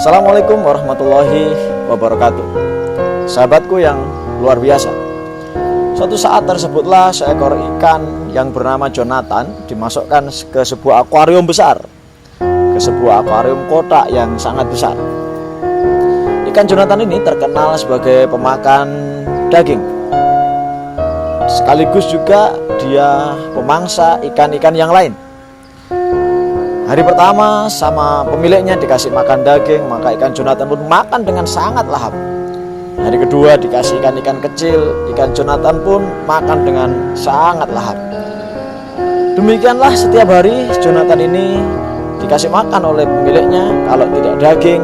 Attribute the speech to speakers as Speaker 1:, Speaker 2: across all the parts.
Speaker 1: Assalamualaikum warahmatullahi wabarakatuh. Sahabatku yang luar biasa, suatu saat tersebutlah seekor ikan yang bernama Jonathan dimasukkan ke sebuah akuarium besar, ke sebuah akuarium kotak yang sangat besar. Ikan Jonathan ini terkenal sebagai pemakan daging, sekaligus juga dia pemangsa ikan-ikan yang lain. Hari pertama sama pemiliknya dikasih makan daging, maka ikan Jonathan pun makan dengan sangat lahap. Hari kedua dikasih ikan-ikan kecil, ikan Jonathan pun makan dengan sangat lahap. Demikianlah setiap hari Jonathan ini dikasih makan oleh pemiliknya. Kalau tidak daging,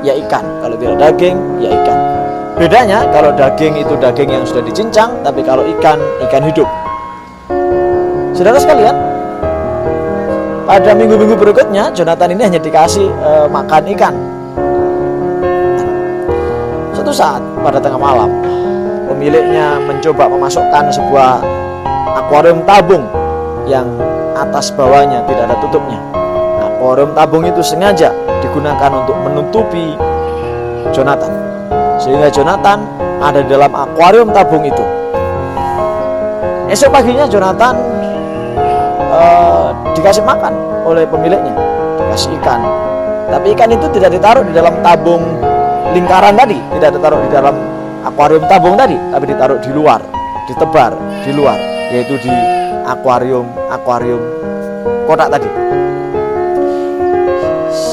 Speaker 1: ya ikan. Kalau tidak daging, ya ikan. Bedanya kalau daging itu daging yang sudah dicincang, tapi kalau ikan, ikan hidup. Saudara sekalian, pada minggu-minggu berikutnya Jonathan ini hanya dikasih makan ikan. Suatu saat pada tengah malam, pemiliknya mencoba memasukkan sebuah akuarium tabung yang atas bawahnya tidak ada tutupnya. Akuarium tabung itu sengaja digunakan untuk menutupi Jonathan, sehingga Jonathan ada di dalam akuarium tabung itu. Esok paginya Jonathan dikasih makan oleh pemiliknya, dikasih ikan. Tapi ikan itu tidak ditaruh di dalam tabung lingkaran tadi, tidak ditaruh di dalam akuarium tabung tadi, tapi ditaruh di luar, ditebar di luar, yaitu di akuarium kotak tadi.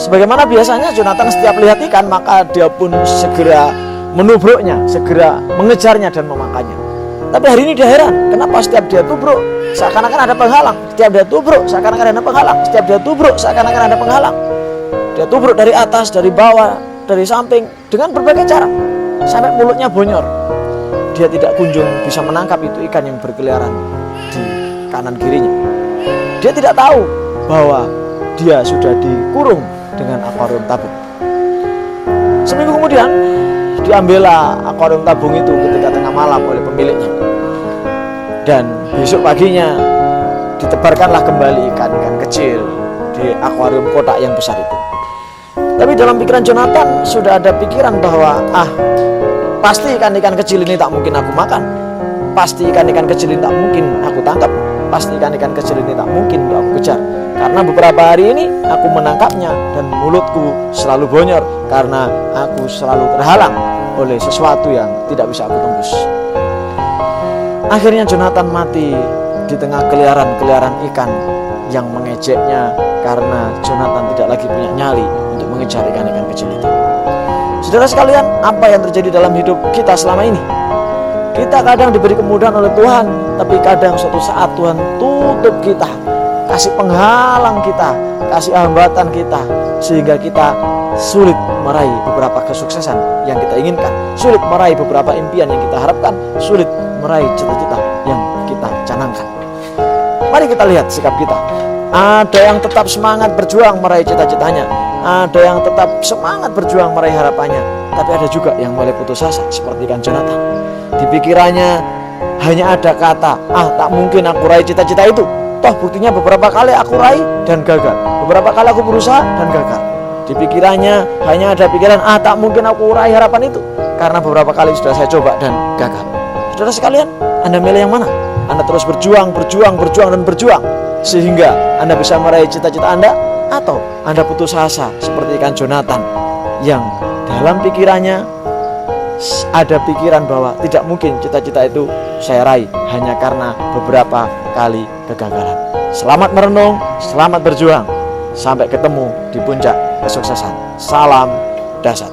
Speaker 1: Sebagaimana biasanya Jonathan setiap lihat ikan, maka dia pun segera menubruknya, segera mengejarnya dan memakannya. Tapi hari ini dia heran, kenapa setiap dia tubruk seakan-akan ada penghalang, setiap dia tubruk seakan-akan ada penghalang, setiap dia tubruk seakan-akan ada penghalang. Dia tubruk dari atas, dari bawah, dari samping, dengan berbagai cara, sampai mulutnya bonyol. Dia tidak kunjung bisa menangkap itu ikan yang berkeliaran di kanan kirinya. Dia tidak tahu bahwa dia sudah dikurung dengan akuarium tabung. Seminggu kemudian diambillah akuarium tabung itu ketika tengah malam oleh pemiliknya, dan besok paginya ditebarkanlah kembali ikan-ikan kecil di akuarium kotak yang besar itu. Tapi dalam pikiran Jonathan sudah ada pikiran bahwa pasti ikan-ikan kecil ini tak mungkin aku makan, pasti ikan-ikan kecil ini tak mungkin aku tangkap, pasti ikan-ikan kecil ini tak mungkin aku kejar, karena beberapa hari ini aku menangkapnya dan mulutku selalu bonyol karena aku selalu terhalang oleh sesuatu yang tidak bisa aku tembus. Akhirnya Jonathan mati di tengah keliaran-keliaran ikan yang mengejeknya, karena Jonathan tidak lagi punya nyali untuk mengejar ikan-ikan kecil itu. Saudara sekalian, apa yang terjadi dalam hidup kita selama ini? Kita kadang diberi kemudahan oleh Tuhan, tapi kadang suatu saat Tuhan tutup kita, kasih penghalang kita, kasih hambatan kita, sehingga kita sulit meraih beberapa kesuksesan yang kita inginkan, sulit meraih beberapa impian yang kita harapkan, sulit meraih cita-cita yang kita canangkan. Mari kita lihat sikap kita. Ada yang tetap semangat berjuang meraih cita-citanya, ada yang tetap semangat berjuang meraih harapannya, tapi ada juga yang mulai putus asa seperti ikan Jonathan. Di pikirannya hanya ada kata, tak mungkin aku raih cita-cita itu. Toh buktinya beberapa kali aku raih dan gagal, beberapa kali aku berusaha dan gagal. Di pikirannya hanya ada pikiran, tak mungkin aku raih harapan itu, karena beberapa kali sudah saya coba dan gagal. Saudara sekalian, Anda milih yang mana? Anda terus berjuang dan berjuang sehingga Anda bisa meraih cita-cita Anda, atau Anda putus asa seperti ikan Jonathan yang dalam pikirannya ada pikiran bahwa tidak mungkin cita-cita itu saya raih hanya karena beberapa kali kegagalan. Selamat merenung, selamat berjuang, sampai ketemu di puncak kesuksesan. Salam dahsyat.